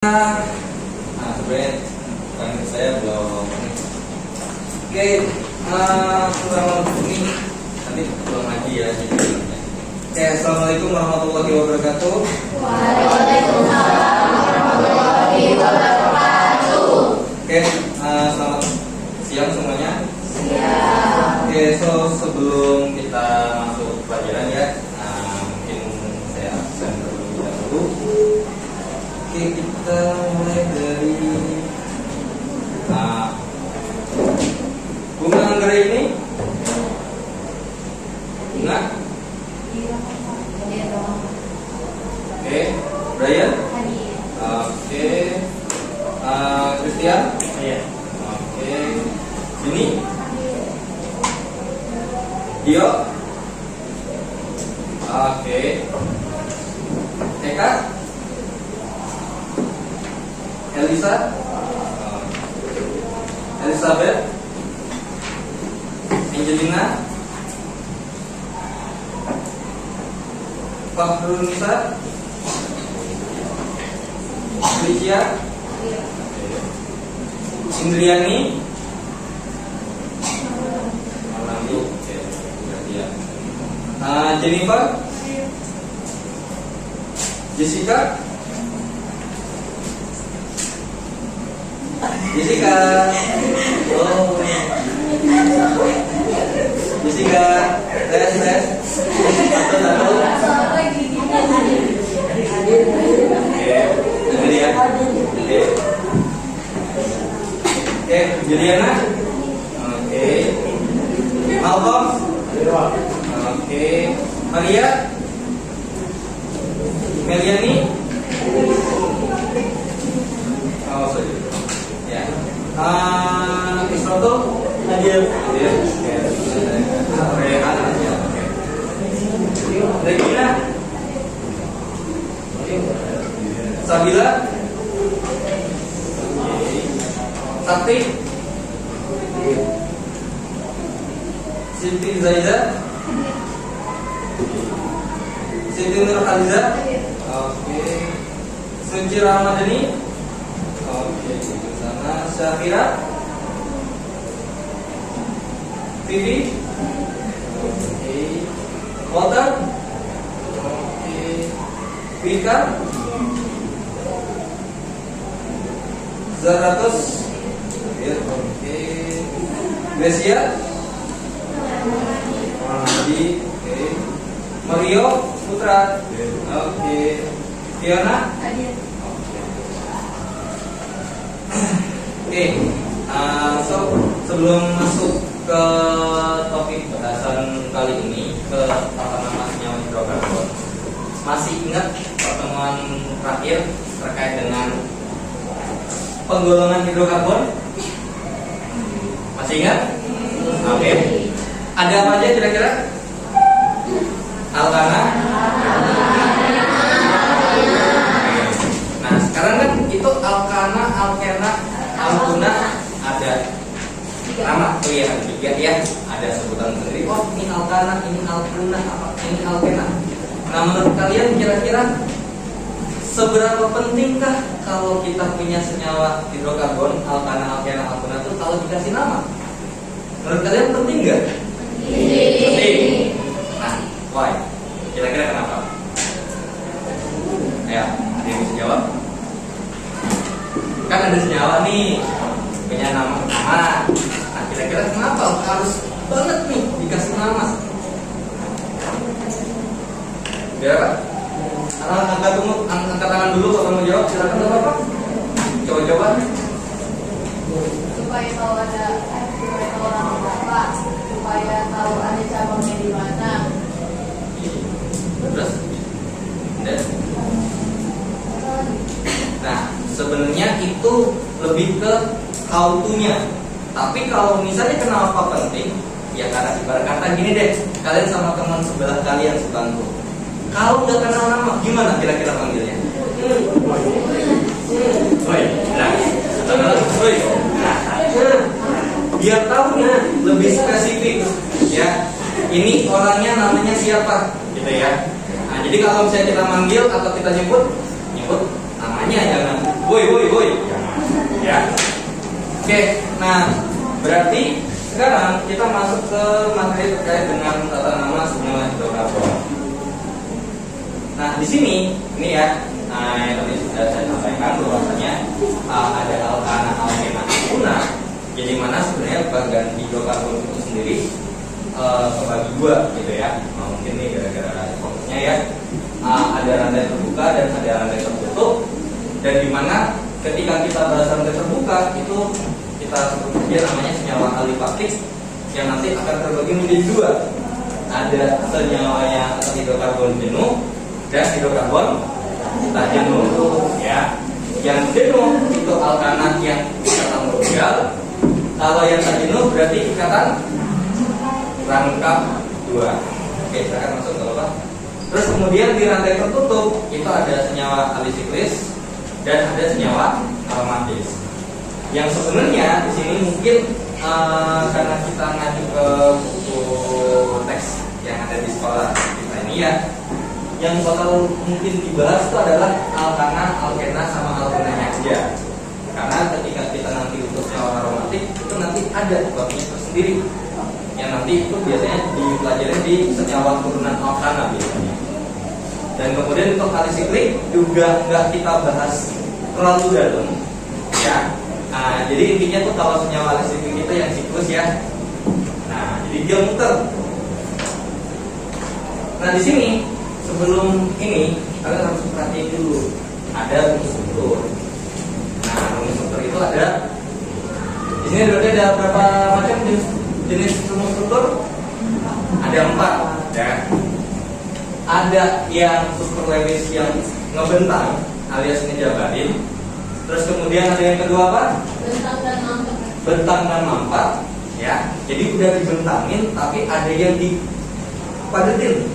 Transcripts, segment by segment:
Nah, sebenarnya saya belum. Oke, kurang ini nanti belum ngaji ya. Oke, assalamualaikum warahmatullahi wabarakatuh. Waalaikumsalam warahmatullahi wabarakatuh. Oke, selamat siang semuanya. Siang. Oke, sebelum kita masuk pelajaran ya, mungkin saya absen terlebih dahulu. Oke, kita mulai dari bunga anggrek ini. Bunga. Oke, Brian. Oke, Christian. Oke, ini Dio. Oke, Eka. Elisa, Elizabeth, Angelina, Fahrunisa, Alicia, Indriani, Jennifer, Jessica, oh, Jessica, tes, satu, oke, Juliana, oke, Malcolm, oke, Maria, Meliani, oh sorry. Ya. Isroto hadir. Regina. Sabila. Sakti. Siti Zaiza. Siti Nurhaliza. Oke. Suci Ramadhani. Oke. Syafira, Vivi, oke, Walter, oke, Vika, Zaratus, oke, Gracia, Madi, oke, Mario Putra, oke, Fiona. Oke, sebelum masuk ke topik bahasan kali ini ke tata nama senyawa hidrokarbon, masih ingat pertemuan terakhir terkait dengan penggolongan hidrokarbon? Masih ingat? Oke. Ada apa aja kira-kira? Alkana. Nah, sekarang kan itu alkana, alkena, alkuna ada nama, oh iya tiga ya, ada sebutan sendiri. Oh ini alkana, ini alkuna, apa ini alkena. Nah menurut kalian kira-kira seberapa pentingkah kalau kita punya senyawa hidrokarbon alkana, alkena, alkuna itu kalau dikasih nama? Menurut kalian penting nggak? Penting. Nah, why? Kira-kira kenapa? Ya, ada yang bisa jawab? Kan ada senyawa nih punya nama. Nah kira-kira kenapa harus banget nih dikasih nama? Biar apa? Angkat tangan dulu kalau mau jawab. Silakan Bapak. Coba-coba. Supaya tahu orang apa, supaya tahu ada cabangnya di mana. Terus? Nah, sebenarnya itu lebih ke how to-nya. Tapi kalau misalnya kenapa penting, ya karena ibarat kata gini deh, kalian sama teman sebelah kalian sebangku. Kalau nggak kenal nama, gimana kira-kira panggilnya? Biar tahu nih lebih spesifik, ya. Ini orangnya namanya siapa, gitu ya. Nah, jadi kalau misalnya kita manggil atau kita nyebut namanya, jangan Woi. Ya. Oke, nah berarti sekarang kita masuk ke materi terkait dengan tata nama senyawa hidrokarbon. Nah, di sini ini ya, yang tadi sudah saya sampaikan bahwasanya ada alkana, alkena, alkuna. Jadi mana sebenarnya bagian hidrokarbon itu sendiri kebagi dua gitu ya. Mungkin nih gara-gara fokusnya ya, ada rantai terbuka dan ada rantai tertutup. Dan di mana ketika kita bahas rantai terbuka itu kita sebut saja namanya senyawa alifaktik yang nanti akan terbagi menjadi dua. Ada senyawanya atau hidrokarbon jenuh dan hidrokarbon tak jenuh ya. Yang jenuh itu alkana yang ikatan modal. Kalau yang tak jenuh berarti ikatan rangkap dua. Oke, silakan masuk ke bawah. Terus kemudian di rantai tertutup itu ada senyawa alisiklis dan ada senyawa aromatis. Yang sebenarnya di sini mungkin karena kita ngaji ke buku teks yang ada di sekolah kita ini ya, yang bakal mungkin dibahas itu adalah alkana, alkena sama alkenanya aja. Karena ketika kita nanti untuk senyawa aromatik itu nanti ada babnya tersendiri. Yang nanti itu biasanya dipelajari di senyawa turunan alkana biasanya. Dan kemudian untuk alisiklik juga nggak kita bahas terlalu dalam, ya. Nah, jadi intinya tuh kalau senyawa alisiklik itu yang siklus ya. Nah, jadi dia muter. Nah, di sini sebelum ini kalian harus perhatiin dulu ada rumus struktur. Nah, rumus struktur itu ada. Di sini ada berapa macam jenis rumus struktur? Ada 4, ya. Ada yang struktur Lewis yang ngebentang alias ngejabarin. Terus kemudian ada yang kedua apa? Bentang dan mampat, ya. Jadi udah dibentangin tapi ada yang dipadetin.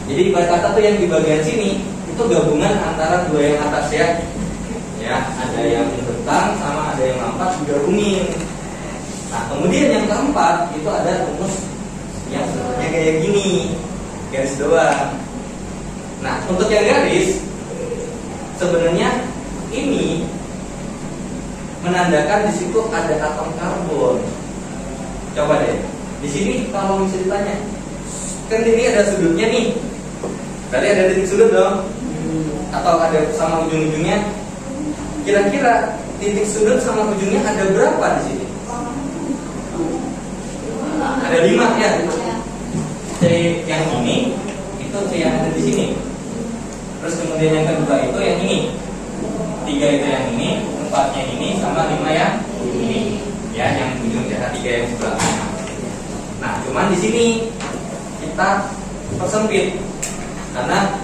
Jadi ibarat kata tuh yang di bagian sini itu gabungan antara dua yang atas ya. Ya, ada yang bentang sama ada yang mampat digabungin. Nah, kemudian yang keempat itu ada rumus yang sebenarnya kayak gini. Garis doang. Nah, untuk yang garis sebenarnya ini menandakan di situ ada atom karbon. Coba deh. Di sini kalau bisa ditanya, kan ini ada sudutnya nih. Berarti ada titik sudut dong. Atau ada sama ujung-ujungnya. Kira-kira titik sudut sama ujungnya ada berapa di sini? Ada 5 ya. C yang ini itu C yang ada di sini. Terus kemudian yang kedua itu yang ini. 3 itu yang ini, 4-nya ini sama 5 yang ini. Ya, yang ujung jasa 3 yang sebelah kanan. Nah, cuman di sini kita persempit karena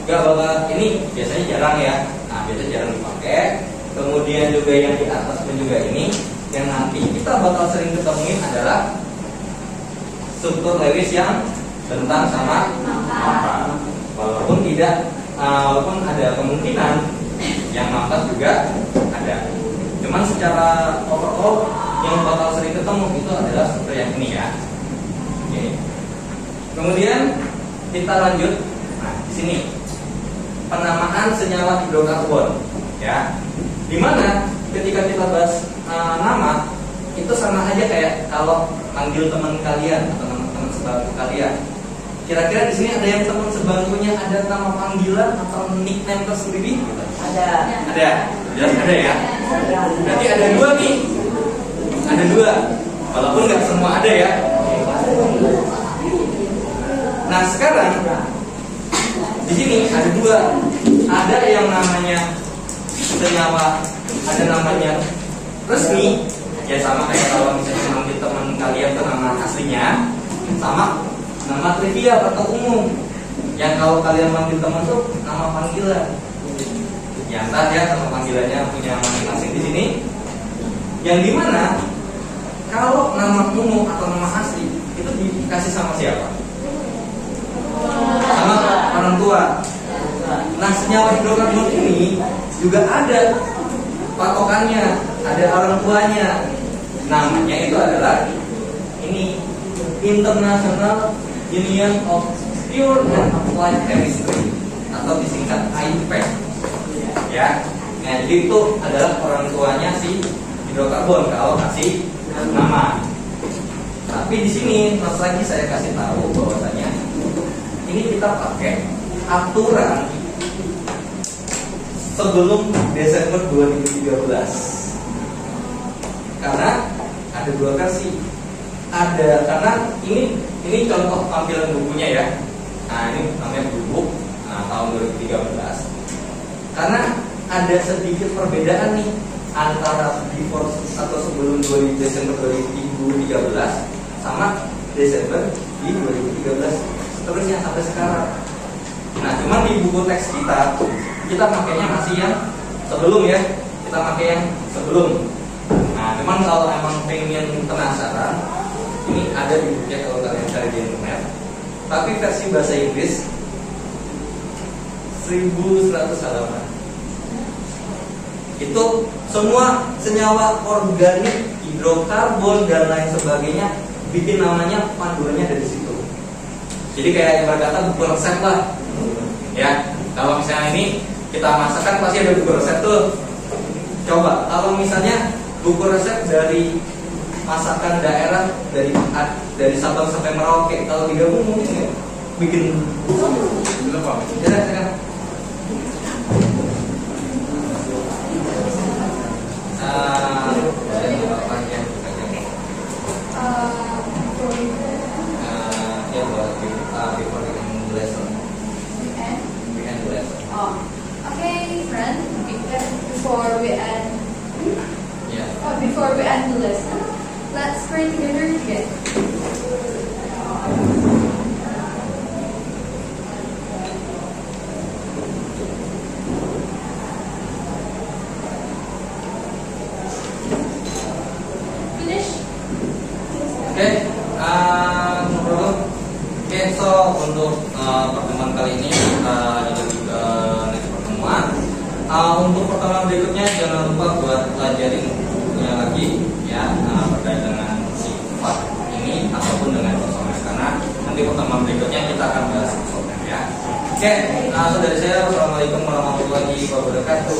gak bakal ini biasanya jarang ya. Nah, biasanya jarang dipakai. Kemudian juga yang di atas pun juga ini yang nanti kita bakal sering ketemuin adalah struktur Lewis yang bentang sama mampat. Walaupun ada kemungkinan yang mampat juga ada. Cuman secara overall yang bakal sering ketemu itu adalah struktur yang ini ya. Oke. Kemudian kita lanjut. Nah, di sini penamaan senyawa hidrokarbon ya. Dimana ketika kita bahas nama itu sama aja kayak kalau manggil teman kalian atau teman sebangku kalian. Kira-kira di sini ada yang teman sebangkunya ada nama panggilan atau nickname tersendiri? Ada. Ada. Jelas ada ya. Berarti ada 2 nih. Ada 2. Walaupun nggak semua ada ya. Nah sekarang di sini ada 2. Ada yang namanya senyawa, ada namanya resmi. Ya sama kayak kalau misalnya manggil teman kalian tuh nama aslinya, sama nama trivial atau umum. Yang kalau kalian manggil teman tuh nama panggilan. Ya entar ya nama panggilannya punya masing-masing di sini. Yang dimana kalau nama umum atau nama asli itu dikasih sama siapa? Sama orang tua. Nah senyawa hidrokarbon ini juga ada patokannya, ada orang tuanya. Namanya itu adalah ini International Union of Pure and Applied Chemistry atau disingkat IUPAC. Ya, Nah, jadi itu adalah orang tuanya si hidrokarbon kalau kasih nama. Tapi di sini terus lagi saya kasih tahu bahwasanya ini kita pakai aturan sebelum Desember 2013. Karena ada dua versi. Ada karena ini contoh tampilan bukunya ya. Nah, ini namanya buku tahun 2013. Karena ada sedikit perbedaan nih antara before atau sebelum Desember 2013 sama Desember di 2013 seterusnya sampai sekarang. Nah, cuman di buku teks kita makanya masih yang sebelum ya. Kita pakai yang sebelum. Nah, cuman kalau emang pengen penasaran, ini ada di bukunya kalau kalian cari di internet. Tapi versi bahasa Inggris 1100 halaman. Itu semua senyawa organik, hidrokarbon dan lain sebagainya, bikin namanya panduannya dari situ. Jadi kayak ibarat kata buku resep lah. Ya, kalau misalnya ini kita masak kan pasti ada buku resep tuh. Coba kalau misalnya buku resep dari masakan daerah dari Sabang sampai Merauke, kalau digabung mungkin nggak bikin berapa? Ya. Okay, friend. Before we end the lesson, let's pray together again. Finish. So untuk pertemuan kali ini lanjut ke next pertemuan. Untuk pertemuan berikutnya jangan lupa buat pelajarin bukunya lagi ya, berkait dengan sifat ini ataupun dengan personel, karena nanti pertemuan berikutnya kita akan bahas personel ya. Saudari saya, wassalamualaikum warahmatullahi wabarakatuh.